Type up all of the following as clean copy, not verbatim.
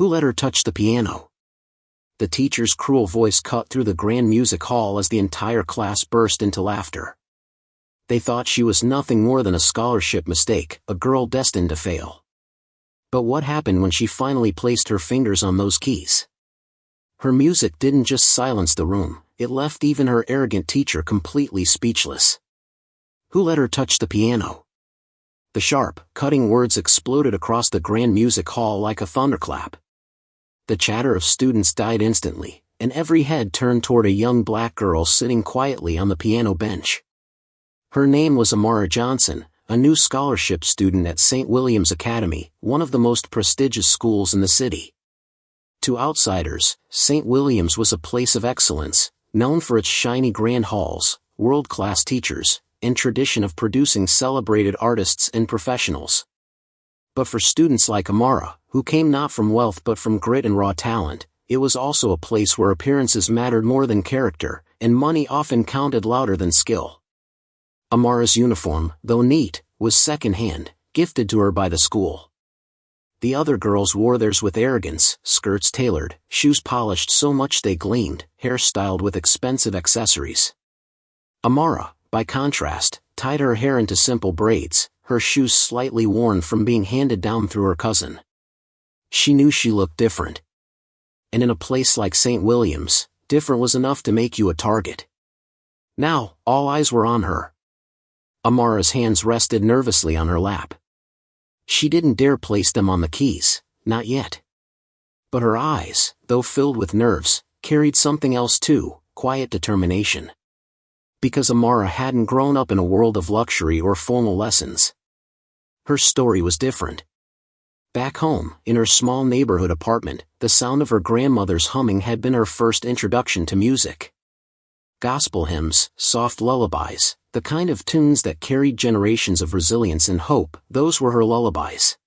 Who let her touch the piano? The teacher's cruel voice cut through the grand music hall as the entire class burst into laughter. They thought she was nothing more than a scholarship mistake, a girl destined to fail. But what happened when she finally placed her fingers on those keys? Her music didn't just silence the room, it left even her arrogant teacher completely speechless. Who let her touch the piano? The sharp, cutting words exploded across the grand music hall like a thunderclap. The chatter of students died instantly, and every head turned toward a young black girl sitting quietly on the piano bench. Her name was Amara Johnson, a new scholarship student at St. William's Academy, one of the most prestigious schools in the city. To outsiders, St. William's was a place of excellence, known for its shiny grand halls, world-class teachers, and tradition of producing celebrated artists and professionals. But for students like Amara, who came not from wealth but from grit and raw talent, it was also a place where appearances mattered more than character, and money often counted louder than skill. Amara's uniform, though neat, was second-hand, gifted to her by the school. The other girls wore theirs with arrogance, skirts tailored, shoes polished so much they gleamed, hair styled with expensive accessories. Amara, by contrast, tied her hair into simple braids, her shoes slightly worn from being handed down through her cousin. She knew she looked different. And in a place like St. William's, different was enough to make you a target. Now, all eyes were on her. Amara's hands rested nervously on her lap. She didn't dare place them on the keys, not yet. But her eyes, though filled with nerves, carried something else too, quiet determination. Because Amara hadn't grown up in a world of luxury or formal lessons. Her story was different. Back home, in her small neighborhood apartment, the sound of her grandmother's humming had been her first introduction to music. Gospel hymns, soft lullabies, the kind of tunes that carried generations of resilience and hope, those were her lullabies.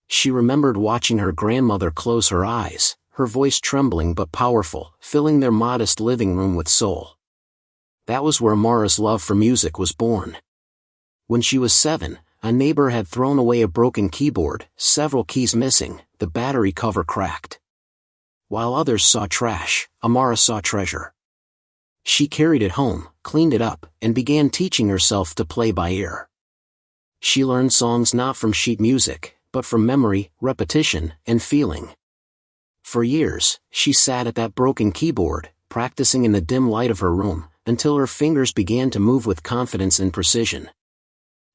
She remembered watching her grandmother close her eyes, her voice trembling but powerful, filling their modest living room with soul. That was where Amara's love for music was born. When she was 7, a neighbor had thrown away a broken keyboard, several keys missing, the battery cover cracked. While others saw trash, Amara saw treasure. She carried it home, cleaned it up, and began teaching herself to play by ear. She learned songs not from sheet music, but from memory, repetition, and feeling. For years, she sat at that broken keyboard, practicing in the dim light of her room, until her fingers began to move with confidence and precision.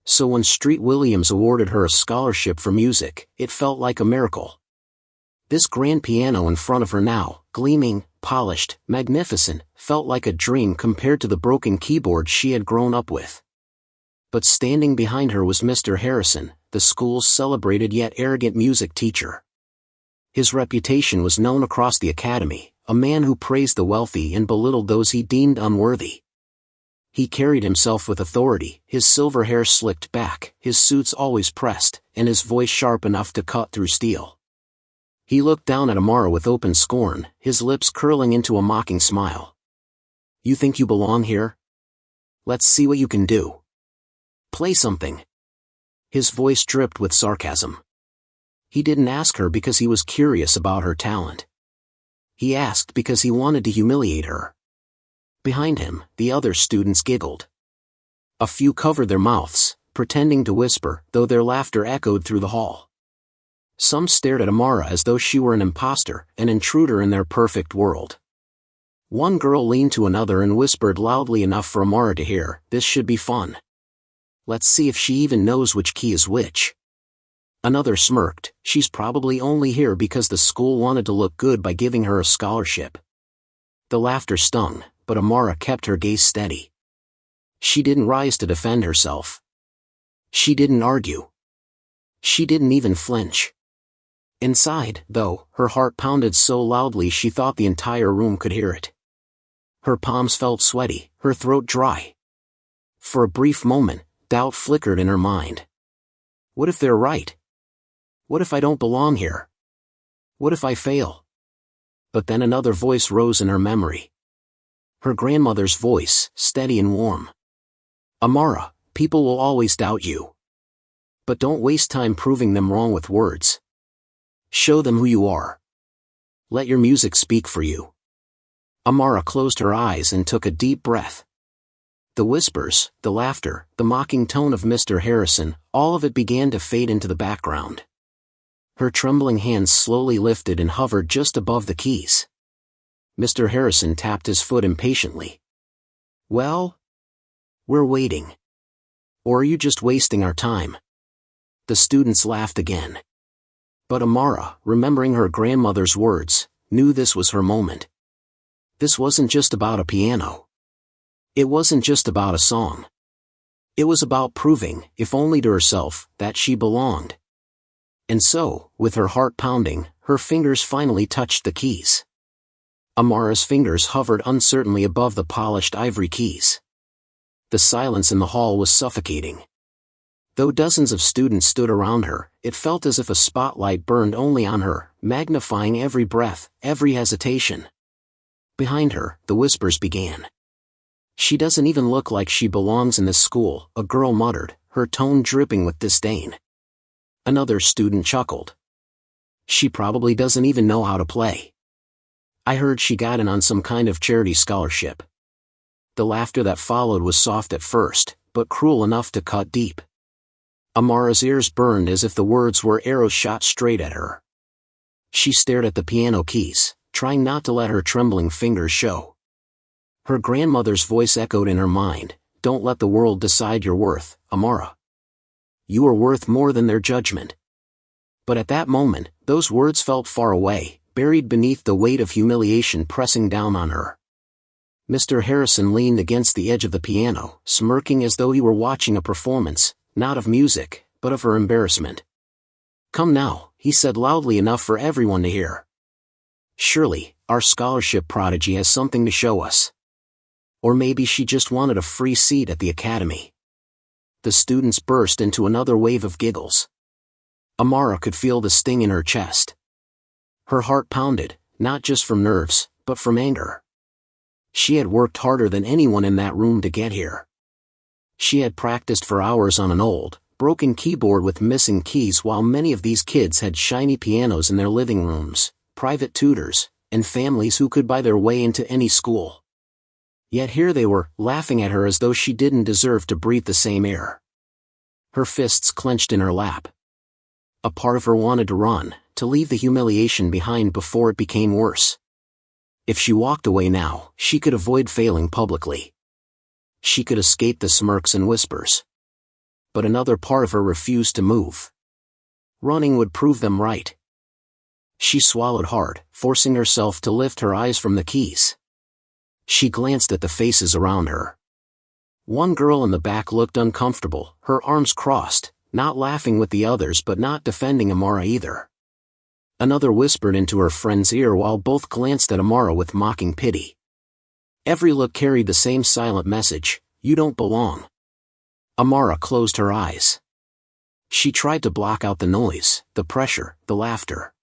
So when St. William's awarded her a scholarship for music, it felt like a miracle. This grand piano in front of her now, gleaming, polished, magnificent, felt like a dream compared to the broken keyboard she had grown up with. But standing behind her was Mr. Harrison, the school's celebrated yet arrogant music teacher. His reputation was known across the academy, a man who praised the wealthy and belittled those he deemed unworthy. He carried himself with authority, his silver hair slicked back, his suits always pressed, and his voice sharp enough to cut through steel. He looked down at Amara with open scorn, his lips curling into a mocking smile. "You think you belong here? Let's see what you can do. Play something." His voice dripped with sarcasm. He didn't ask her because he was curious about her talent. He asked because he wanted to humiliate her. Behind him, the other students giggled. A few covered their mouths, pretending to whisper, though their laughter echoed through the hall. Some stared at Amara as though she were an imposter, an intruder in their perfect world. One girl leaned to another and whispered loudly enough for Amara to hear, "This should be fun. Let's see if she even knows which key is which." Another smirked, "She's probably only here because the school wanted to look good by giving her a scholarship." The laughter stung, but Amara kept her gaze steady. She didn't rise to defend herself. She didn't argue. She didn't even flinch. Inside, though, her heart pounded so loudly she thought the entire room could hear it. Her palms felt sweaty, her throat dry. For a brief moment, doubt flickered in her mind. What if they're right? What if I don't belong here? What if I fail? But then another voice rose in her memory. Her grandmother's voice, steady and warm. "Amara, people will always doubt you. But don't waste time proving them wrong with words. Show them who you are. Let your music speak for you. Amara closed her eyes and took a deep breath. The whispers, the laughter, the mocking tone of Mr. Harrison, all of it began to fade into the background. Her trembling hands slowly lifted and hovered just above the keys. Mr. Harrison tapped his foot impatiently. Well? We're waiting. Or are you just wasting our time? The students laughed again. But Amara, remembering her grandmother's words, knew this was her moment. This wasn't just about a piano. It wasn't just about a song. It was about proving, if only to herself, that she belonged. And so, with her heart pounding, her fingers finally touched the keys. Amara's fingers hovered uncertainly above the polished ivory keys. The silence in the hall was suffocating. Though dozens of students stood around her, it felt as if a spotlight burned only on her, magnifying every breath, every hesitation. Behind her, the whispers began. She doesn't even look like she belongs in this school, a girl muttered, her tone dripping with disdain. Another student chuckled. She probably doesn't even know how to play. I heard she got in on some kind of charity scholarship. The laughter that followed was soft at first, but cruel enough to cut deep. Amara's ears burned as if the words were arrows shot straight at her. She stared at the piano keys, trying not to let her trembling fingers show. Her grandmother's voice echoed in her mind, "Don't let the world decide your worth, Amara. You are worth more than their judgment." But at that moment, those words felt far away, buried beneath the weight of humiliation pressing down on her. Mr. Harrison leaned against the edge of the piano, smirking as though he were watching a performance, not of music, but of her embarrassment. "Come now," he said loudly enough for everyone to hear. "Surely, our scholarship prodigy has something to show us. Or maybe she just wanted a free seat at the academy." The students burst into another wave of giggles. Amara could feel the sting in her chest. Her heart pounded, not just from nerves, but from anger. She had worked harder than anyone in that room to get here. She had practiced for hours on an old, broken keyboard with missing keys while many of these kids had shiny pianos in their living rooms, private tutors, and families who could buy their way into any school. Yet here they were, laughing at her as though she didn't deserve to breathe the same air. Her fists clenched in her lap. A part of her wanted to run, to leave the humiliation behind before it became worse. If she walked away now, she could avoid failing publicly. She could escape the smirks and whispers. But another part of her refused to move. Running would prove them right. She swallowed hard, forcing herself to lift her eyes from the keys. She glanced at the faces around her. One girl in the back looked uncomfortable, her arms crossed, not laughing with the others but not defending Amara either. Another whispered into her friend's ear while both glanced at Amara with mocking pity. Every look carried the same silent message, "You don't belong." Amara closed her eyes. She tried to block out the noise, the pressure, the laughter.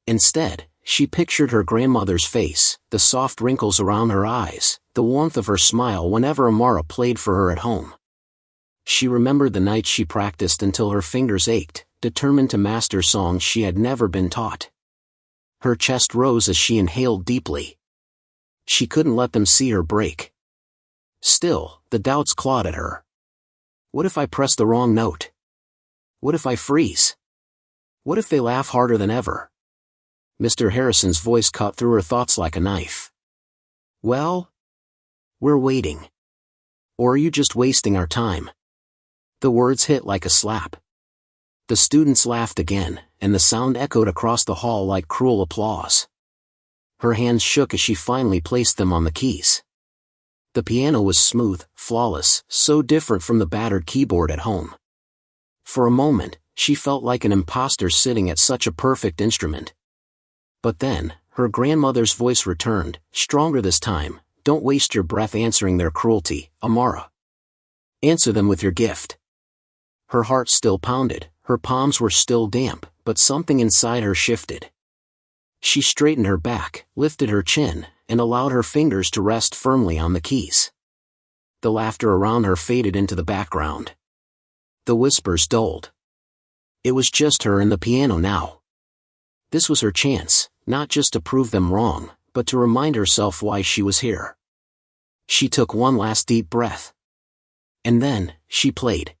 Instead, she pictured her grandmother's face, the soft wrinkles around her eyes, the warmth of her smile whenever Amara played for her at home. She remembered the nights she practiced until her fingers ached, determined to master songs she had never been taught. Her chest rose as she inhaled deeply. She couldn't let them see her break. Still, the doubts clawed at her. What if I press the wrong note? What if I freeze? What if they laugh harder than ever? Mr. Harrison's voice cut through her thoughts like a knife. Well? We're waiting. Or are you just wasting our time? The words hit like a slap. The students laughed again, and the sound echoed across the hall like cruel applause. Her hands shook as she finally placed them on the keys. The piano was smooth, flawless, so different from the battered keyboard at home. For a moment, she felt like an imposter sitting at such a perfect instrument. But then, her grandmother's voice returned, stronger this time. "Don't waste your breath answering their cruelty, Amara. Answer them with your gift." Her heart still pounded, her palms were still damp, but something inside her shifted. She straightened her back, lifted her chin, and allowed her fingers to rest firmly on the keys. The laughter around her faded into the background. The whispers dulled. It was just her and the piano now. This was her chance, not just to prove them wrong, but to remind herself why she was here. She took one last deep breath. And then, she played.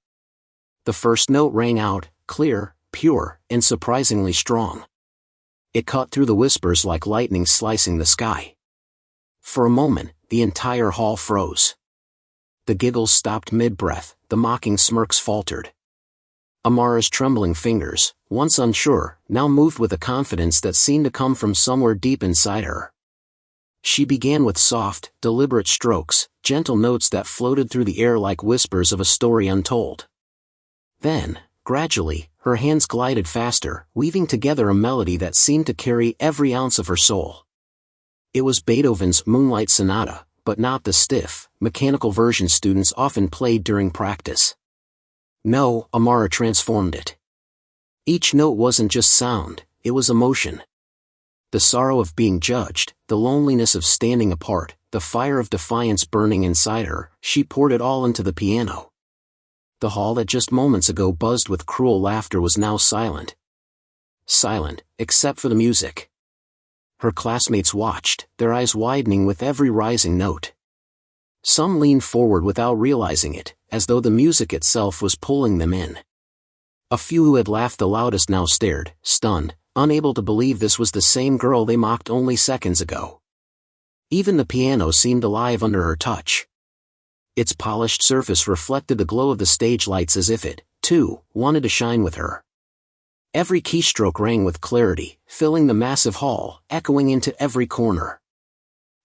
The first note rang out, clear, pure, and surprisingly strong. It cut through the whispers like lightning slicing the sky. For a moment, the entire hall froze. The giggles stopped mid-breath, the mocking smirks faltered. Amara's trembling fingers, once unsure, now moved with a confidence that seemed to come from somewhere deep inside her. She began with soft, deliberate strokes, gentle notes that floated through the air like whispers of a story untold. Then, gradually, her hands glided faster, weaving together a melody that seemed to carry every ounce of her soul. It was Beethoven's Moonlight Sonata, but not the stiff, mechanical version students often played during practice. No, Amara transformed it. Each note wasn't just sound, it was emotion. The sorrow of being judged, the loneliness of standing apart, the fire of defiance burning inside her, she poured it all into the piano. The hall that just moments ago buzzed with cruel laughter was now silent. Silent, except for the music. Her classmates watched, their eyes widening with every rising note. Some leaned forward without realizing it, as though the music itself was pulling them in. A few who had laughed the loudest now stared, stunned, unable to believe this was the same girl they mocked only seconds ago. Even the piano seemed alive under her touch. Its polished surface reflected the glow of the stage lights as if it, too, wanted to shine with her. Every keystroke rang with clarity, filling the massive hall, echoing into every corner.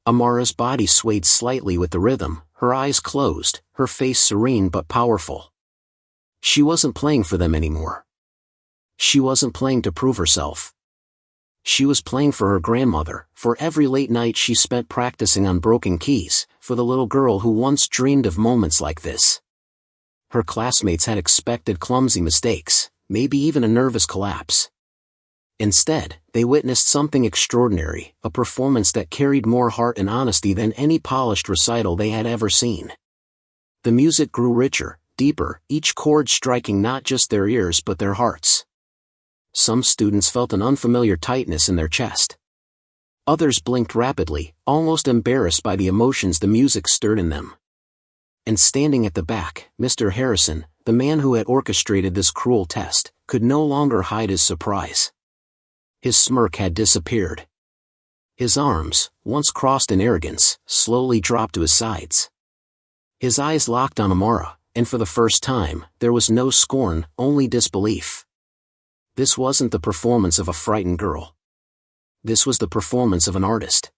Amara's body swayed slightly with the rhythm, her eyes closed, her face serene but powerful. She wasn't playing for them anymore. She wasn't playing to prove herself. She was playing for her grandmother, for every late night she spent practicing on broken keys, for the little girl who once dreamed of moments like this. Her classmates had expected clumsy mistakes, maybe even a nervous collapse. Instead, they witnessed something extraordinary, a performance that carried more heart and honesty than any polished recital they had ever seen. The music grew richer, deeper, each chord striking not just their ears but their hearts. Some students felt an unfamiliar tightness in their chest. Others blinked rapidly, almost embarrassed by the emotions the music stirred in them. And standing at the back, Mr. Harrison, the man who had orchestrated this cruel test, could no longer hide his surprise. His smirk had disappeared. His arms, once crossed in arrogance, slowly dropped to his sides. His eyes locked on Amara, and for the first time, there was no scorn, only disbelief. This wasn't the performance of a frightened girl. This was the performance of an artist.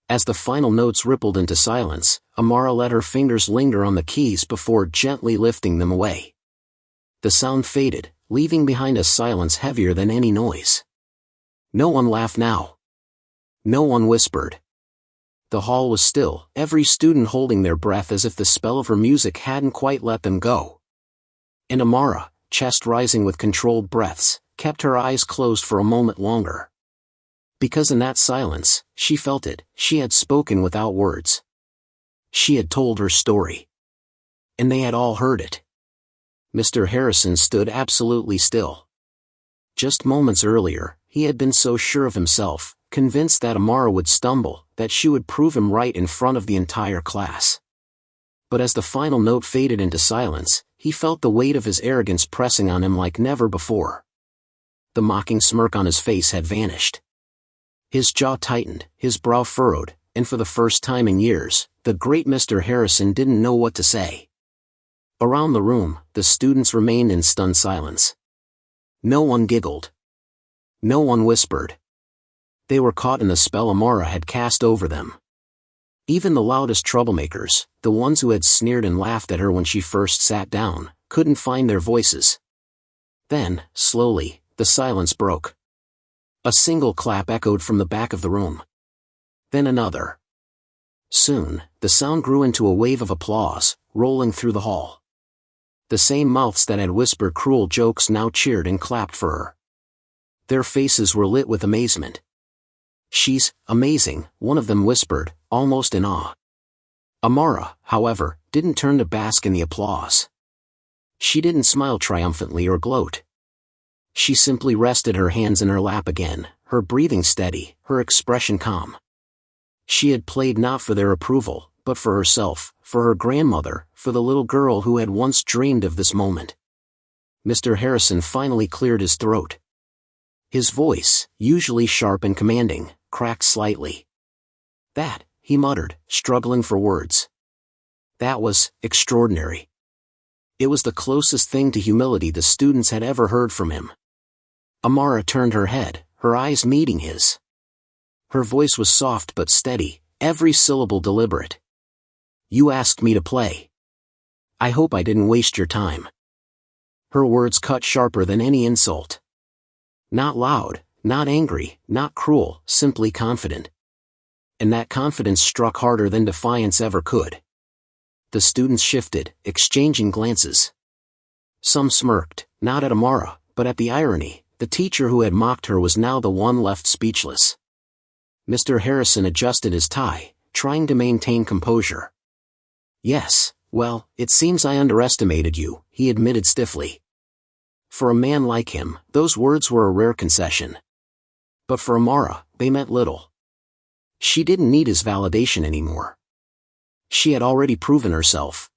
As the final notes rippled into silence, Amara let her fingers linger on the keys before gently lifting them away. The sound faded, leaving behind a silence heavier than any noise. No one laughed now. No one whispered. The hall was still, every student holding their breath as if the spell of her music hadn't quite let them go. And Amara, chest rising with controlled breaths, kept her eyes closed for a moment longer. Because in that silence, she felt it, she had spoken without words. She had told her story. And they had all heard it. Mr. Harrison stood absolutely still. Just moments earlier, he had been so sure of himself, convinced that Amara would stumble, that she would prove him right in front of the entire class. But as the final note faded into silence, he felt the weight of his arrogance pressing on him like never before. The mocking smirk on his face had vanished. His jaw tightened, his brow furrowed, and for the first time in years, the great Mr. Harrison didn't know what to say. Around the room, the students remained in stunned silence. No one giggled. No one whispered. They were caught in the spell Amara had cast over them. Even the loudest troublemakers, the ones who had sneered and laughed at her when she first sat down, couldn't find their voices. Then, slowly, the silence broke. A single clap echoed from the back of the room. Then another. Soon, the sound grew into a wave of applause, rolling through the hall. The same mouths that had whispered cruel jokes now cheered and clapped for her. Their faces were lit with amazement. "She's amazing," one of them whispered, almost in awe. Amara, however, didn't turn to bask in the applause. She didn't smile triumphantly or gloat. She simply rested her hands in her lap again, her breathing steady, her expression calm. She had played not for their approval, but for herself, for her grandmother, for the little girl who had once dreamed of this moment. Mr. Harrison finally cleared his throat. His voice, usually sharp and commanding, cracked slightly. "That," he muttered, struggling for words. "That was extraordinary." It was the closest thing to humility the students had ever heard from him. Amara turned her head, her eyes meeting his. Her voice was soft but steady, every syllable deliberate. "You asked me to play. I hope I didn't waste your time." Her words cut sharper than any insult. Not loud, not angry, not cruel, simply confident. And that confidence struck harder than defiance ever could. The students shifted, exchanging glances. Some smirked, not at Amara, but at the irony. The teacher who had mocked her was now the one left speechless. Mr. Harrison adjusted his tie, trying to maintain composure. "Yes, well, it seems I underestimated you," he admitted stiffly. For a man like him, those words were a rare concession. But for Amara, they meant little. She didn't need his validation anymore. She had already proven herself.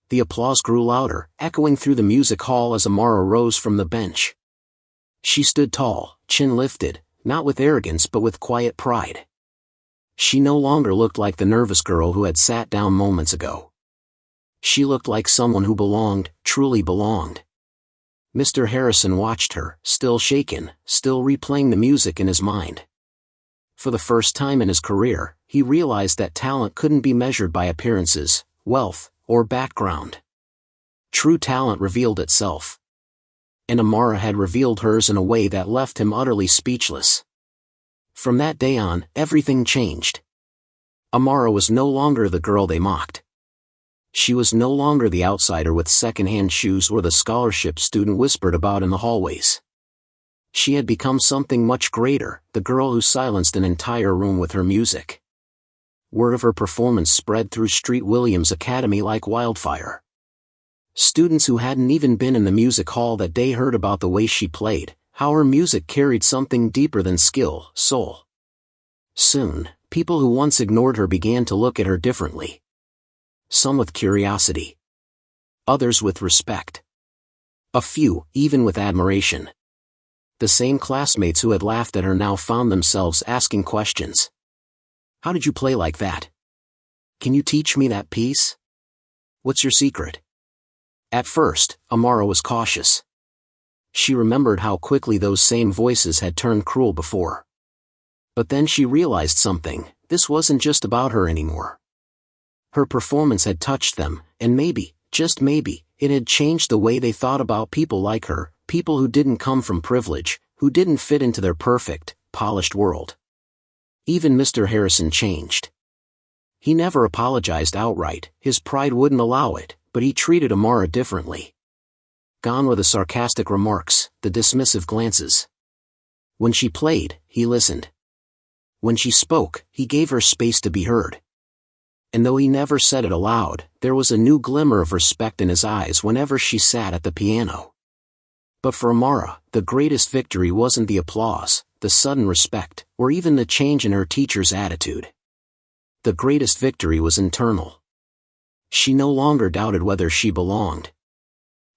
The applause grew louder, echoing through the music hall as Amara rose from the bench. She stood tall, chin lifted, not with arrogance but with quiet pride. She no longer looked like the nervous girl who had sat down moments ago. She looked like someone who belonged, truly belonged. Mr. Harrison watched her, still shaken, still replaying the music in his mind. For the first time in his career, he realized that talent couldn't be measured by appearances, wealth, or background. True talent revealed itself. And Amara had revealed hers in a way that left him utterly speechless. From that day on, everything changed. Amara was no longer the girl they mocked. She was no longer the outsider with second-hand shoes or the scholarship student whispered about in the hallways. She had become something much greater, the girl who silenced an entire room with her music. Word of her performance spread through Street Williams Academy like wildfire. Students who hadn't even been in the music hall that day heard about the way she played, how her music carried something deeper than skill, soul. Soon, people who once ignored her began to look at her differently. Some with curiosity. Others with respect. A few, even with admiration. The same classmates who had laughed at her now found themselves asking questions. "How did you play like that? Can you teach me that piece? What's your secret?" At first, Amara was cautious. She remembered how quickly those same voices had turned cruel before. But then she realized something, this wasn't just about her anymore. Her performance had touched them, and maybe, just maybe, it had changed the way they thought about people like her, people who didn't come from privilege, who didn't fit into their perfect, polished world. Even Mr. Harrison changed. He never apologized outright, his pride wouldn't allow it, but he treated Amara differently. Gone were the sarcastic remarks, the dismissive glances. When she played, he listened. When she spoke, he gave her space to be heard. And though he never said it aloud, there was a new glimmer of respect in his eyes whenever she sat at the piano. But for Amara, the greatest victory wasn't the applause, the sudden respect, or even the change in her teacher's attitude. The greatest victory was internal. She no longer doubted whether she belonged.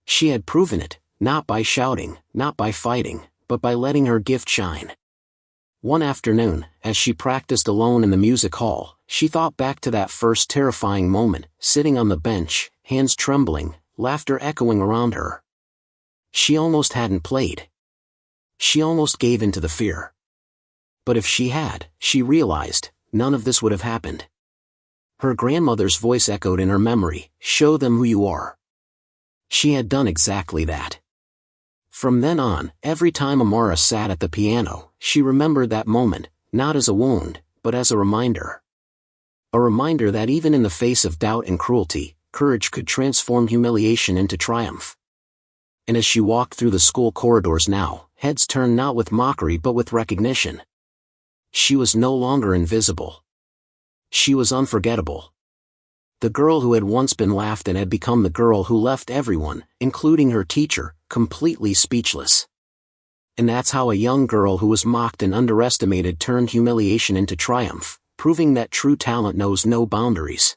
She had proven it, not by shouting, not by fighting, but by letting her gift shine. One afternoon, as she practiced alone in the music hall, she thought back to that first terrifying moment, sitting on the bench, hands trembling, laughter echoing around her. She almost hadn't played. She almost gave in to the fear. But if she had, she realized, none of this would have happened. Her grandmother's voice echoed in her memory, "Show them who you are." She had done exactly that. From then on, every time Amara sat at the piano, she remembered that moment, not as a wound, but as a reminder. A reminder that even in the face of doubt and cruelty, courage could transform humiliation into triumph. And as she walked through the school corridors now, heads turned not with mockery but with recognition. She was no longer invisible. She was unforgettable. The girl who had once been laughed at had become the girl who left everyone, including her teacher, completely speechless. And that's how a young girl who was mocked and underestimated turned humiliation into triumph, proving that true talent knows no boundaries.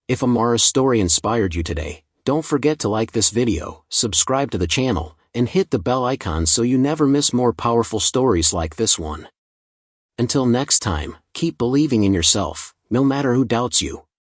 If Amara's story inspired you today, don't forget to like this video, subscribe to the channel, and hit the bell icon so you never miss more powerful stories like this one. Until next time, keep believing in yourself, no matter who doubts you.